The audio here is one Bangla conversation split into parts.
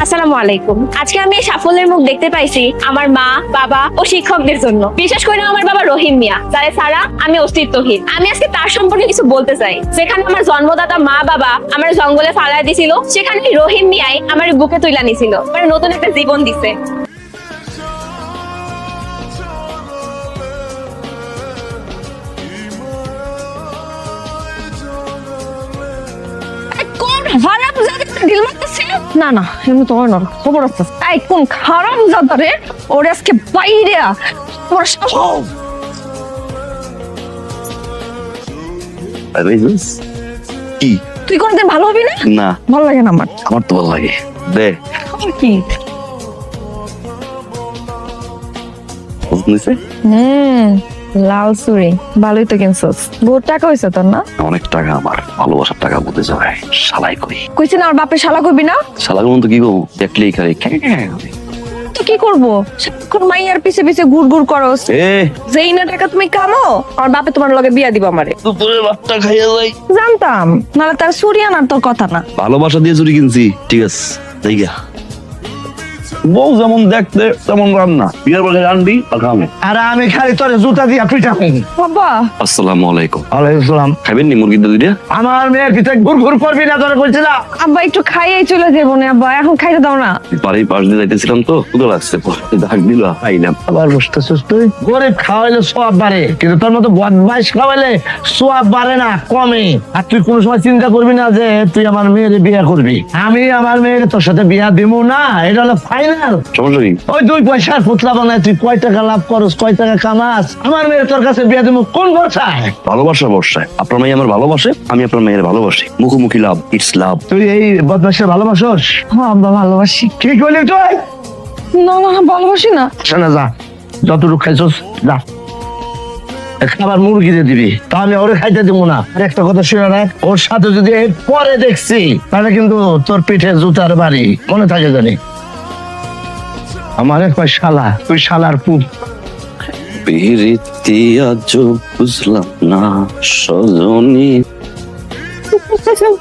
আসসালামু আলাইকুম। আজকে আমি এই সাফল্যের মুখ দেখতে পাইছি আমার মা, বাবা ও শিক্ষকদের জন্য। বিশেষ করে আমার বাবা রহিম মিয়া, যারে ছাড়া আমি অস্তিত্বহীন। আমি আজকে তার সম্পর্কে কিছু বলতে চাই। যেখানে আমার জন্মদাতা মা বাবা আমার জঙ্গলে ফালায় দিছিল, সেখানে রহিম মিয়াই আমার বুকে তুইলা নিছিল, মানে নতুন একটা জীবন দিছে। না না এমনি তো হয় না, খবর আছে। এই কোন খারাপ জাদারে ওরে আজকে বাইরে তোমার কি তুই কোনদিন ভালো হবি না? না ভালো লাগে না আমার। আমার তো ভালো লাগে দে কি বুঝতে লাল চুড়ি ভালোই তো কিনছস। বহুত টাকা হয়েছে তোর না? অনেক টাকা, আমার ভালোবাসার টাকা বলতে যাবে শালাই কই কইছি না আমার বাপের শালা কইবি না। শালার মতো কি করবো, দেখলেই খালি তো কি করবো, সারাক্ষণ মাইয়ার পিছে পিছে ঘুর ঘুর করস। যেই না টাকা তুমি কামো আমার বাপে তোমার লগে বিয়া দিব আমারে। দুপুরে ভাতটা খাইয়া যাই। জানতাম, নাহলে তার চুরি আনার তোর কথা না। ভালোবাসা দিয়ে চুরি কিনছি, ঠিক আছে জায়গা বউ যেমন দেখতে তেমন রান্না, বিয়ের বলে রান্দি খাবে। আর আমি খালি তোর জুতা দিয়া পিঠা খাই। বাবা আসসালামু আলাইকুম। ওয়ালাইকুম সালাম। খাবেন নি মুরগিটা দুইটা? আমার মেয়ের পিঠে ঘুর ঘুর করবি না, তোর কইছিল। আব্বা একটু খাইয়েই চলে যাবো না আব্বা, এখন খাইতে দাও না। বাড়ির পাশ দিয়ে যাইতেছিলাম তো ক্ষুধা লাগছে, ডাক দিল খাইলাম। আবার বসতেছিস তুই? গরিব খাওয়াইলে সোয়াব বাড়ে, কিন্তু তোর মতো বদমাইশ খাওয়াইলে সোয়াব বাড়ে না, কমে। আর তুই কোনো সময় চিন্তা করবি না যে তুই আমার মেয়ের বিয়ে করবি। আমি আমার মেয়ের তোর সাথে বিয়া দিব না, এটা হলো ফাইনাল। সমস্যা কি? ওই দুই পয়সার পুতলা বানায় তুই কয় টাকা লাভ করস, কয় টাকা কামাস? আমার মেয়ের তোর কাছে বিয়া দিব কোন ভরসায়? ভালোবাসা বর্ষায় আপনার মেয়ে আমার ভালোবাসে, আমি আপনার মেয়ের ভালোবাসি। মুখোমুখি লাভ, ইটস লাভ। তুই এই বদমাইশের ভালোবাসস? হ্যাঁ আব্বা ভালোবাসি। কি করলি তুই? না না ভালোবাসি না। শোনা যা, যতটুকু খাইছস যা, খাবার মুরগি দিয়ে দিবি, তাহলে ওরে খাইতে দিব না। আর একটা কথা শুনে রাখ, ওর সাথে যদি এর পরে দেখছি তাহলে কিন্তু তোর পিঠে জুতার বাড়ি, মনে থাকে জানি। আমার এক শালা, তুই শালার পুত। পিরিতি আজ বুঝলাম না সজনী।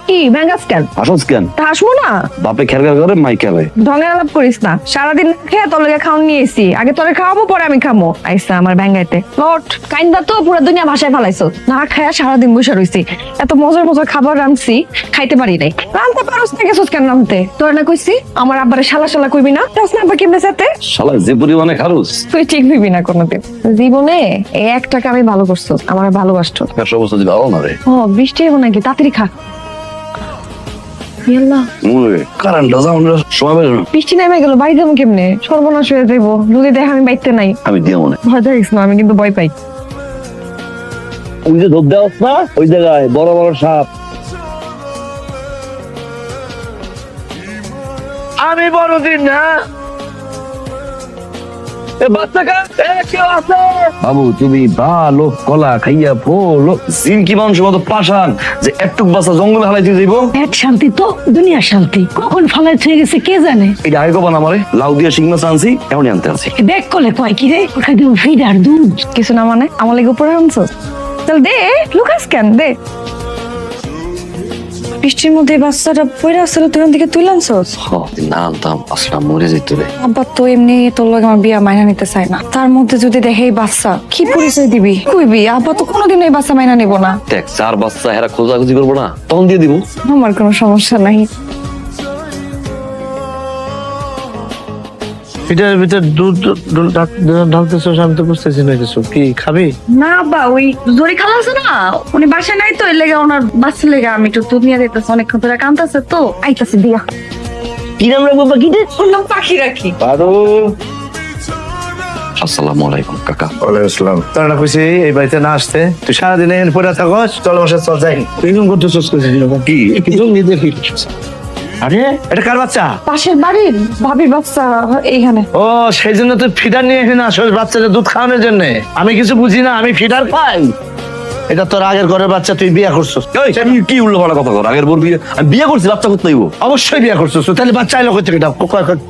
কি ব্যাঙ্গাস কেন? আসস কেন? তা আসবো না। বাপে খেরগার করে মাই খেলে। ঢঙের আলাপ করিস না, সারাদিন খেয়ে তোর লগে খাওন নিয়ে এসি। আগে তোরে খাওয়াবো পরে আমি খামো। আইসা আমার ব্যাঙ্গাইতে লট কাইন্দা তো পুরো দুনিয়া ভাষায় ফেলাইছো। না খায়া সারাদিন বসে রইছি, এত মজার মজার খাবার রাঁধছি খাইতে পারি নাই। রাঁধতে পারস না, গেছস কেন রাঁধতে? তোর না কইছি আমার আব্বারে শালা শালা কইবি না। যাস না আব্বা কেমনে সাথে? শালা যে পরিমাণে খারুস, তুই ঠিক হইবি না কোনোদিন জীবনে। এই এক টাকা আমি ভালো করছো, আমার ভালোবাসতো। ব্যবসা অবস্থা যদি ভালো না রে। ও বৃষ্টি হবো নাকি, তাড়াতাড়ি খা। কারেন্টটা যাওয়ার সময় পেল না। বৃষ্টি নেমে গেল, বাড়ি যাবো কেমনে? সর্বনাশ হয়ে যাবো যদি দেখ আমি বাইতে নাই। আমি দিয়ে মনে ভয় দেখিস না, আমি কিন্তু ভয় পাই। ওই যে ধূপ দেওয়া না, ওই জায়গায় বড় বড় সাপ। আমি বড়দিন না বাবু তুমি ভালো কলা খাইয়া পোলো জিনকি মানুষের মতো পাশান যে একটুক বাসা জঙ্গলে হালাইতে যাইব। এক শান্তি তো দুনিয়া শান্তি, কখন ফালাই হয়ে গেছে কে জানে। এটা আগে কবা না আমারে, লাউ দিয়ে শিং মাছ আনছি, এমনই আনতে আনছি। দেখ কলে কয় কি রে, ওখানে দিব ফিডার দুধ। কিছু না মানে আমার লেগে উপরে আনছো, চল দে। লুকাস কেন, দে। বৃষ্টির মধ্যে বাচ্চাটা পড়ে আসছিল, তুই ওখান থেকে তুলে আনছস? না আনতাম আসলে মরে যেত রে। আব্বা তো এমনি তোর লগে আমার বিয়া মাইনা নিতে চায় না, তার মধ্যে যদি দেখে এই বাচ্চা, কি পরিচয় দিবি? কইবি আব্বা তো কোনোদিন এই বাচ্চা মাইনা নিব না। দেখ চার বাচ্চা হেরা খোঁজাখুঁজি করবো না, তখন দিয়ে দিব। আমার কোনো সমস্যা নাই। পিঠার ভিতরে দুধ ঢালতেছ, আমি তো বুঝতেছি না কিছু। কি খাবি? না আব্বা, ওই জরি খালা আছে না, উনি বাসায় নাই তো, এর লেগে ওনার বাচ্চার লেগে আমি একটু দুধ নিয়ে দিতেছি। অনেকক্ষণ ধরে কাঁদতেছে তো, আইতাছে দিয়া। কি নাম রাখবো পাখিতে? ওর নাম পাখি রাখি। আসসালামু আলাইকুম কাকা। ওয়ালাইকুম আসসালাম। তোর না কইছি এই বাড়িতে না আসতে, তুই সারাদিন এখানে পড়ে থাকস। চল বসে, চল যাই। তুই এরকম করতেছিস কি? কিছু নিজে ফিল। আরে এটা কার বাচ্চা? পাশের বাড়ির ভাবির বাচ্চা এইখানে। ও সেই জন্য তুই ফিডার নিয়ে এখানে আসস বাচ্চাদের দুধ খাওয়ানোর জন্য? আমি কিছু বুঝি না, আমি ফিডার খাই। এটা তোর আগের ঘরের বাচ্চা, তুই বিয়ে করছিস। এই, তুমি কি উল্টোপাল্টা কথা কর? আগের বোর বিয়ে, আমি বিয়ে করছি, বাচ্চা করতে হইব। অবশ্যই বিয়ে করছিস, তাহলে বাচ্চা এলো কোথা থেকে? এটা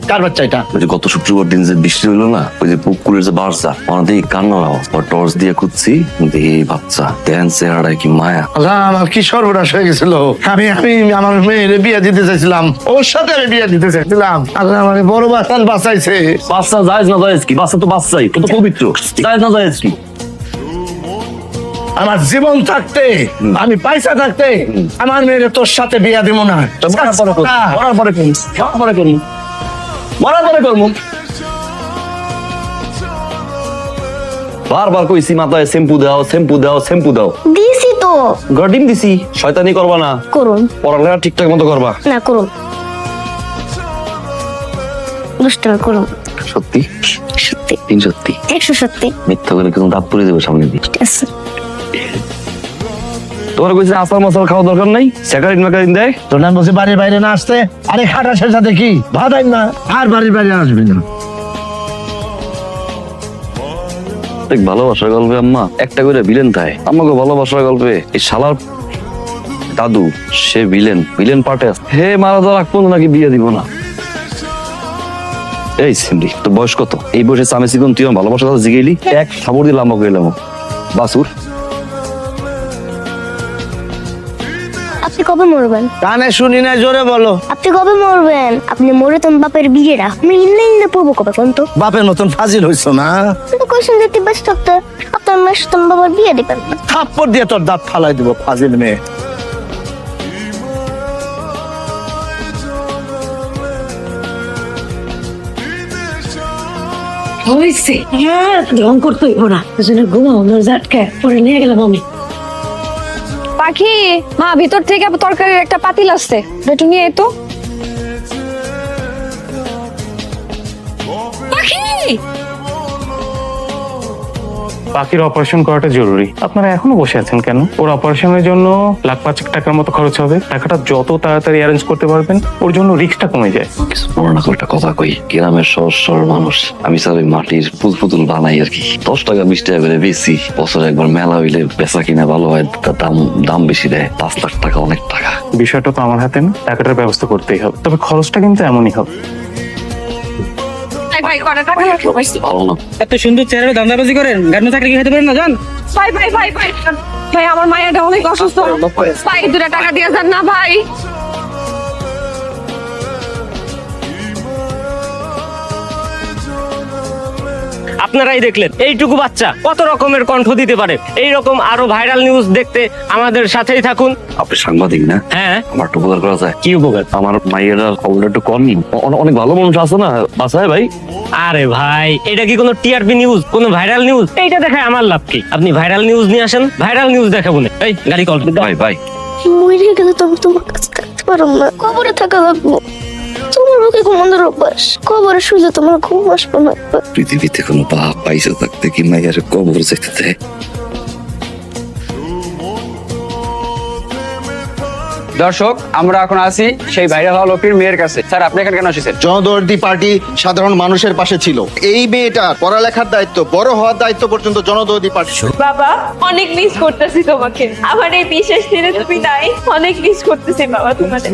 কার বাচ্চা এটা? ওই যে গত শুক্রবার দিন যে বৃষ্টি হইলো না, ওই যে পুকুরের যে বাচ্চা, অনেক কান্নার আওয়াজ, টর্চ দিয়ে খুঁজছি, দেখি বাচ্চা, দেন চেহারাটায় কি মায়া। আল্লাহ, আমার কি সর্বনাশ হয়ে গেছিল। আমি আমি আমার মেয়ের বিয়ে দিতে চাইছিলাম, ওর সাথে আমি বিয়ে দিতে চাইছিলাম। আল্লাহ আমার বড় বাচ্চান বাঁচাইছে। বাচ্চা জায়েজ না জায়েজ কি? বাচ্চা তো বাচ্চাই, তো পবিত্র। জায়েজ না জায়েজ কি? আমার জীবন থাকতে, আমি পয়সা থাকতে আমার মেয়ের তোর সাথে বিয়ে দিব না। মরার পরে করবো, মরার পরে করবো, মরার পরে করবো, মরার পরে করবো। বারবার কইছি মাথায় শ্যাম্পু দাও, শ্যাম্পু দাও, শ্যাম্পু দাও। দিছি তো। গডিম দিছি, শয়তানি করবা না, করুন পড়ালেখা ঠিকঠাক মতো করবা। না, করুন দুষ্টামি করুন। সত্যি সত্যি, তিন সত্যি, 100 সত্যি। মিথ্যা করে কিন্তু দাঁত পরে দেবো সামনে দিয়ে। ঠিক আছে। তোমার কইছে আসার মশাল খাওয়া দরকার নাই, স্যাকারিন ম্যাকারিন দেয়। তোর নাম বলছে বাড়ির বাইরে না আসতে। আরে খাটাসের সাথে কি ভাদাই না, আর বাড়ির বাইরে আসবি না। দেখ, ভালোবাসার গল্পে আম্মা একটা করে ভিলেন থাকে। আমাকে ভালোবাসার গল্পে এই শালার দাদু, সে ভিলেন, ভিলেন পার্টে আছে। হে মারা যাওয়ার আগ পর্যন্ত নাকি বিয়ে দিব না। এই সিমরি, তো বয়স কত? এই বয়সে চামে চিকন, তুই আমার ভালোবাসার কথা জিগেলি, এক খাবার দিলাম আমাকে এলাম বাসুর। আপনি কবে মরবেন? কানে শুনি না, জোরে বলো। আপনি কবে মরবেন? আপনি মরে তো বাপের বিয়েরা আমি ইনলাইনে পড়বো কবে কোন তো? বাপের মতন ফাজিল হইছো না। কিন্তু কোশ্চেন দিতে ব্যস্ত থাকতে আপনার মেয়ের সাথে আমার বাবার বিয়ে দিবেন না। থাপ্পড় দিয়ে তোর দাঁত ফালাই দিব, ফাজিল মেয়ে। হয়েছে হ্যাঁ, ঢং করতে হইব না, দুজনে ঘুমাও না, ঝাটকা পরে নিয়ে গেলাম আমি। পাখি, মা ভিতর থেকে তরকারির একটা পাতিল আসছে, একটু নিয়ে এতো। পাখি, পাখির অপারেশন করাটা জরুরি। আপনারা এখনো বসে আছেন কেন? ওর অপারেশনের জন্য লাখ 5 টাকার মতো খরচ হবে। টাকাটা যত তাড়াতাড়ি অ্যারেঞ্জ করতে পারবেন, ওর জন্য রিস্কটা কমে যায়। কিছু মনে না করে একটা কথা কই, গ্রামের সহজ সরল মানুষ, আমি স্যার ওই মাটির পুতুল বানাই আর কি। 10 টাকা 20 টাকা করে বেশি, বছরে একবার মেলা হইলে বেচা কিনা ভালো হয়, তার দাম বেশি দেয়। 5 লাখ টাকা অনেক টাকা। বিষয়টা তো আমার হাতে না, টাকাটার ব্যবস্থা করতেই হবে, তবে খরচটা কিন্তু এমনই হবে। ভাই কটা টাকা রাখো ভাই। ভালো না, এত সুন্দর চেহারা ধান্দাবাজি করেন, গাড়ি চাকরি কি খেতে পারেন না জান? ভাই ভাই ভাই ভাই ভাই, আমার মায়েরটা অনেক অসুস্থ, ভাই 2 টাকা দিয়ে যান না ভাই। আপনারাই দেখলেন এইটুকু বাচ্চা কত রকমের কণ্ঠ দিতে পারে। এই রকম আরো ভাইরাল নিউজ দেখতে আমাদের সাথেই থাকুন। আপনি সাংবাদিক না? হ্যাঁ, আমার একটু উপকার করা যায়? কি উপকার? আমার মাইয়েরা খবরটা একটু কম, অনেক ভালো মানুষ আছে না বাসায় ভাই। আরে ভাই, এটা কি কোনো টিআরপি নিউজ, কোনো ভাইরাল নিউজ? এইটা দেখায় আমার লাভ কি? আপনি ভাইরাল নিউজ নিয়ে আসেন, ভাইরাল নিউজ দেখাবো না। এই গাড়ি কল। ভাই ভাই, মরে গেলে তো আমি তোমার কাছে থাকতে পারবো না, কবরে থাকা লাগবো। তোমার বুকে ঘুমানোর অভ্যাস, কবরে শুলে তোমার ঘুম আসবে না। পৃথিবীতে কোনো বাপ পাইছে থাকতে কি মাইয়ার কবর যেতে দেয়? দর্শক, আমরা এখন আছি সেই ভাইরাল হওয়া লোকের মেয়ের কাছে। স্যার, আপনি এখানে কেন এসেছেন? জনদরদি পার্টি সাধারণ মানুষের পাশে ছিল। এই মেয়েটার পড়ালেখার দায়িত্ব, বড় হওয়ার দায়িত্ব পর্যন্ত জনদরদি পার্টি। বাবা, অনেক মিস করতেছি তোমাকে। আমার এই বিশেষ দিনে তুমি নাই, অনেক মিস করতেছি বাবা তোমাদের।